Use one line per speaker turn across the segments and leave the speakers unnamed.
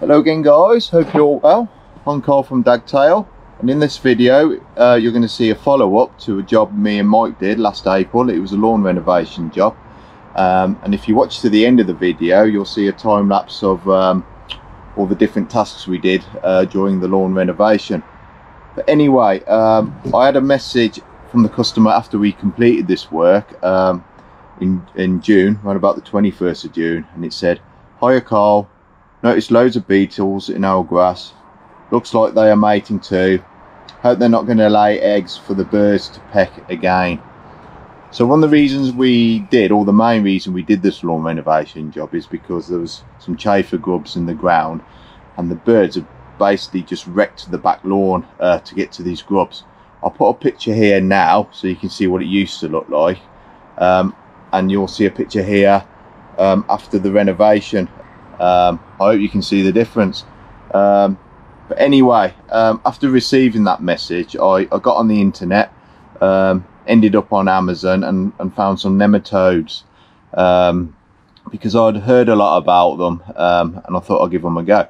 Hello again guys, hope you're all well. I'm Carl from Dagtail, and in this video you're going to see a follow-up to a job me and Mike did last April. It was a lawn renovation job, and if you watch to the end of the video you'll see a time lapse of all the different tasks we did during the lawn renovation. But anyway, I had a message from the customer after we completed this work in June, around about the 21st of June, and it said, "Hiya Carl, noticed loads of beetles in our grass. Looks like they are mating too. Hope they're not going to lay eggs for the birds to peck again." So one of the reasons we did, or the main reason we did this lawn renovation job, is because there was some chafer grubs in the ground and the birds have basically just wrecked the back lawn to get to these grubs. I'll put a picture here now so you can see what it used to look like, and you'll see a picture here after the renovation. I hope you can see the difference. But anyway, after receiving that message, I got on the internet, ended up on Amazon and found some nematodes, because I'd heard a lot about them, and I thought I'd give them a go.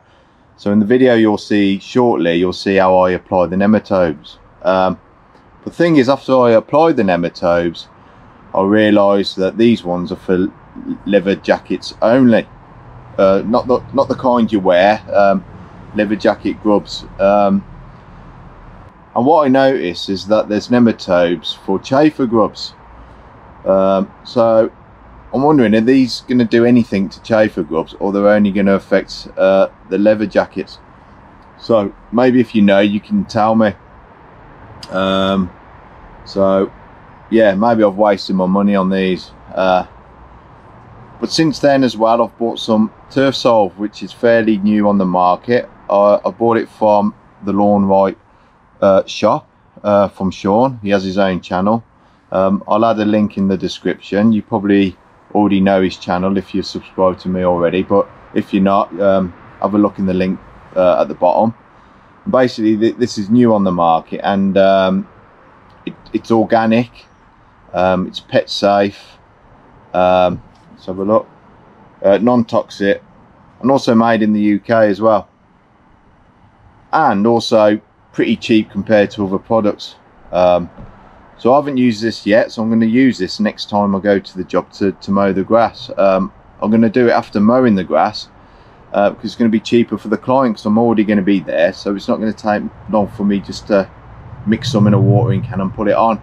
So in the video you'll see shortly, you'll see how I apply the nematodes. The thing is, after I applied the nematodes, I realised that these ones are for leather jackets only. Not the kind you wear, leather jacket grubs. And what I noticed is that there's nematodes for chafer grubs. So I'm wondering, are these going to do anything to chafer grubs, or they're only going to affect the leather jackets? So maybe if you know, you can tell me. So yeah, maybe I've wasted my money on these. But since then as well, I've bought some TurfSolv, which is fairly new on the market. I bought it from the LawnRight shop, from Sean. He has his own channel. I'll add a link in the description. You probably already know his channel if you're subscribed to me already, but if you're not, have a look in the link at the bottom. Basically this is new on the market, and it's organic, it's pet safe, let's have a look, non-toxic, and also made in the UK as well, and also pretty cheap compared to other products. So I haven't used this yet, so I'm going to use this next time I go to the job to mow the grass. I'm going to do it after mowing the grass, because it's going to be cheaper for the client, because I'm already going to be there, so it's not going to take long for me just to mix some in a watering can and put it on,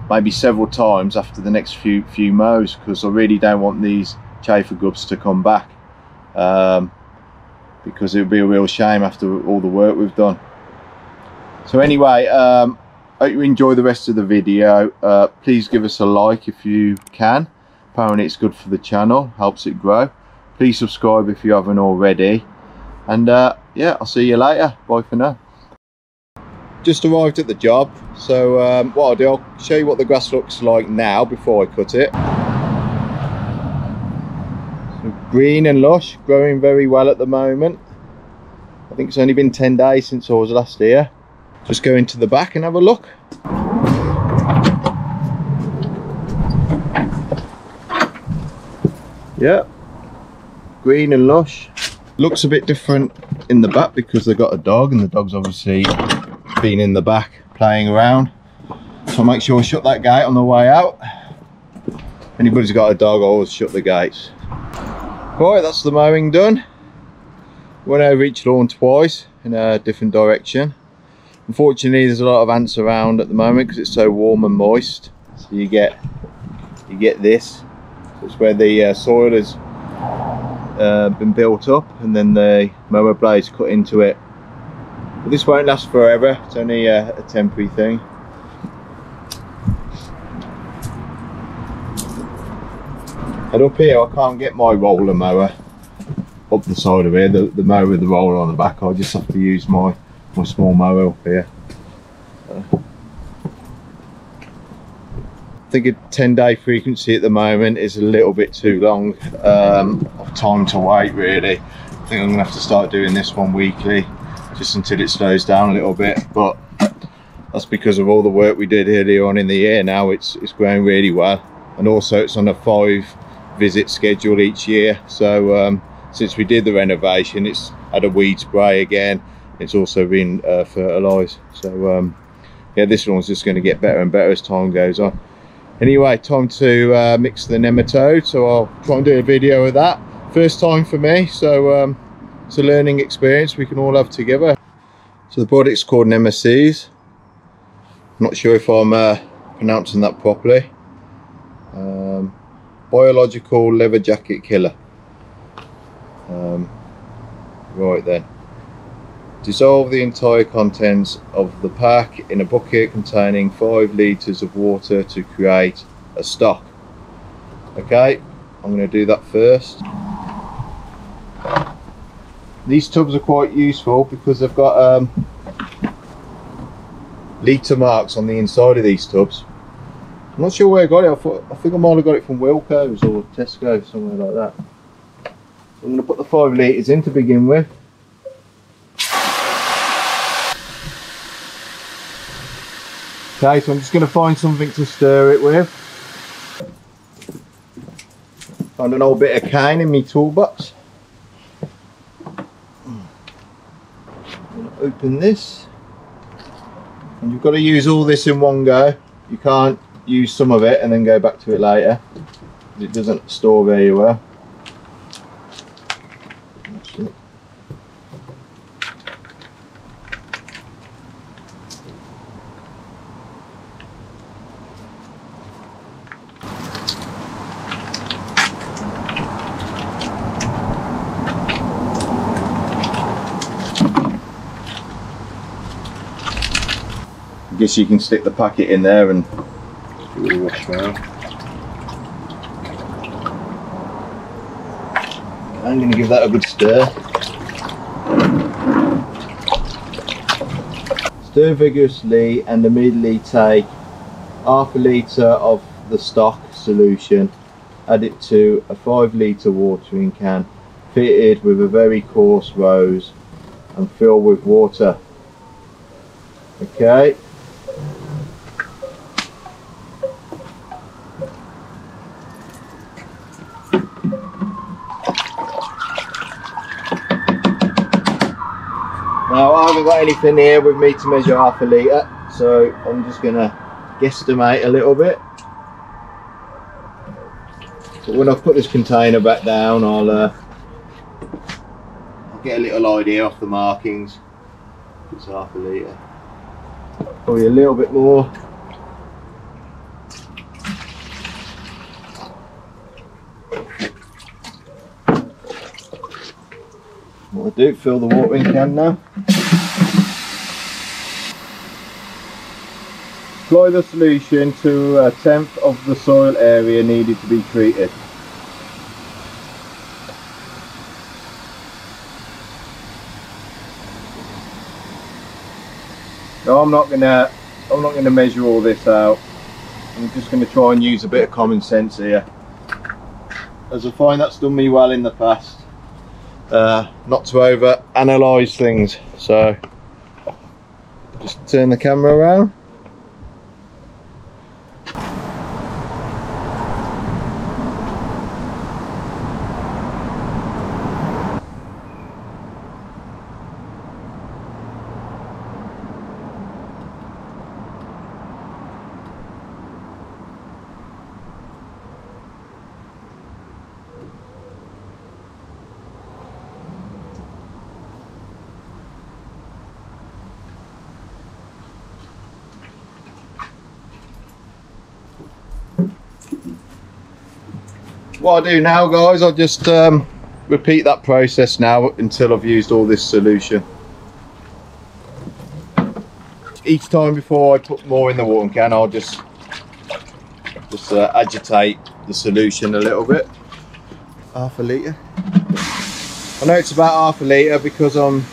maybe several times after the next few mows, because I really don't want these chafer grubs to come back, because it would be a real shame after all the work we've done. So anyway, hope you enjoy the rest of the video. Please give us a like if you can. Apparently it's good for the channel, helps it grow. Please subscribe if you haven't already, and yeah, I'll see you later. Bye for now. Just arrived at the job, so what I'll do, I'll show you what the grass looks like now before I cut it. So green and lush, growing very well at the moment. I think it's only been 10 days since I was last here. Just go into the back and have a look. Yeah, green and lush. Looks a bit different in the back because they've got a dog, and the dog's obviously been in the back playing around. So make sure I shut that gate on the way out. If anybody's got a dog, I always shut the gates. Right, that's the mowing done. Went over each lawn twice in a different direction. Unfortunately there's a lot of ants around at the moment because it's so warm and moist, so you get this. So it's where the soil has been built up, and then the mower blades cut into it. But this won't last forever, it's only a temporary thing. And up here I can't get my roller mower up the side of here, the mower with the roller on the back. I just have to use my small mower up here. I think a 10-day frequency at the moment is a little bit too long of time to wait, really. I think I'm gonna have to start doing this one weekly, just until it slows down a little bit. But that's because of all the work we did earlier on in the year. Now it's growing really well, and also it's on a 5-visit schedule each year, so since we did the renovation, it's had a weed spray again. It's also been fertilised. So yeah, this one's just going to get better and better as time goes on. Anyway, time to mix the nematode, so I'll try and do a video of that. First time for me, so it's a learning experience we can all have together. So the product's called nemasys. I'm not sure if I'm pronouncing that properly. Biological leatherjacket killer. Right then. Dissolve the entire contents of the pack in a bucket containing 5 litres of water to create a stock. Okay, I'm going to do that first. These tubs are quite useful because they've got litre marks on the inside of these tubs. I'm not sure where I got it. I think I might have got it from Wilko's or Tesco, somewhere like that. So I'm going to put the 5 litres in to begin with. Okay, so I'm just going to find something to stir it with. Found an old bit of cane in my toolbox. Open this, and you've got to use all this in one go. You can't use some of it and then go back to it later. It doesn't store very well. I guess you can stick the packet in there and give it a wash around. I'm going to give that a good stir. Stir vigorously and immediately take half a litre of the stock solution, add it to a 5 litre watering can fitted with a very coarse hose and fill with water. Okay. Now I haven't got anything here with me to measure half a litre, so I'm just going to guesstimate a little bit. But when I put this container back down, I'll get a little idea off the markings. It's half a litre. Probably a little bit more. What I do, fill the watering can now. Apply the solution to 1/10 of the soil area needed to be treated. Now I'm not gonna measure all this out. I'm just gonna try and use a bit of common sense here, as I find that's done me well in the past. Not to over analyse things, so just turn the camera around. What I do now, guys, I'll just repeat that process now until I've used all this solution. Each time before I put more in the watering can, I'll just agitate the solution a little bit. Half a litre. I know it's about half a litre because I'm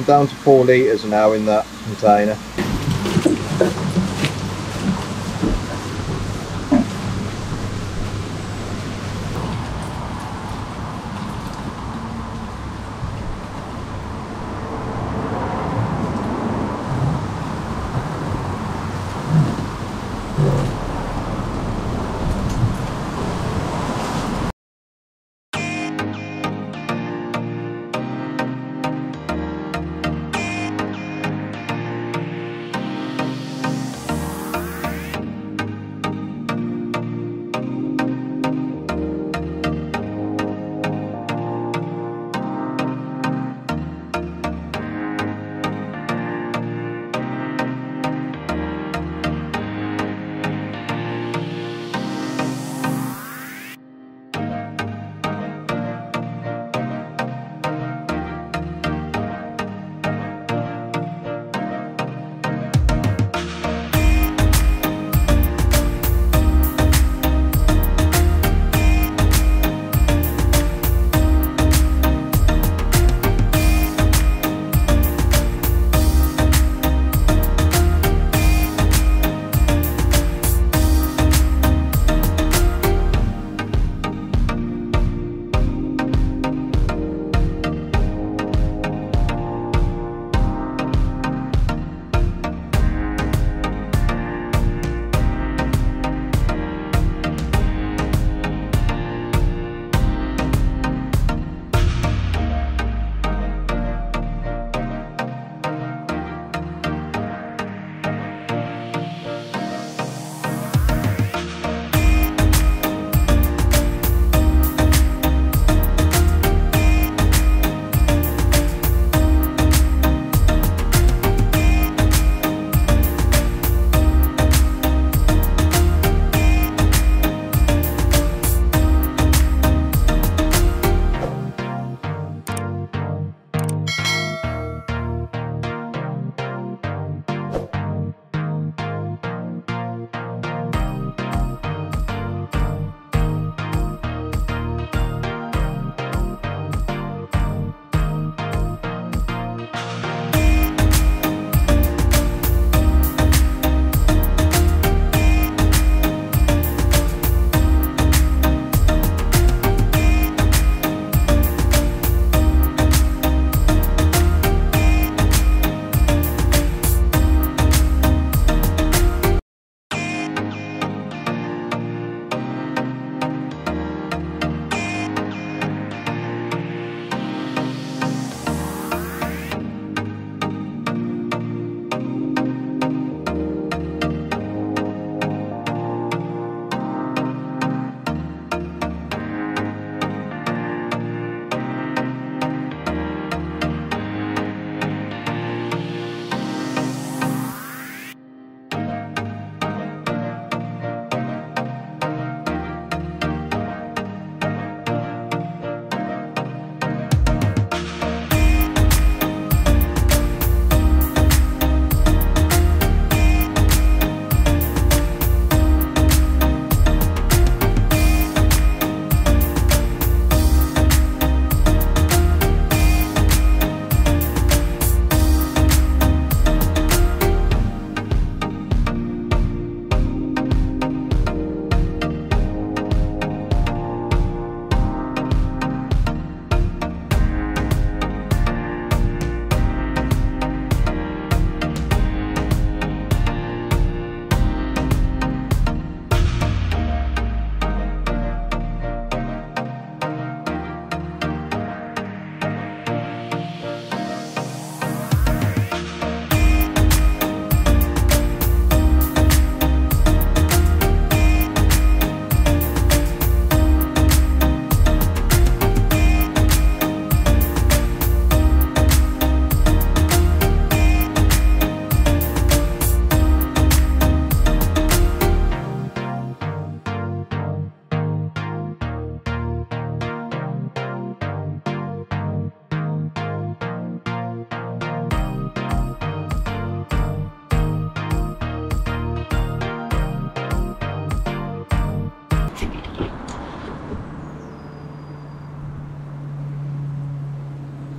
down to 4 litres now in that container.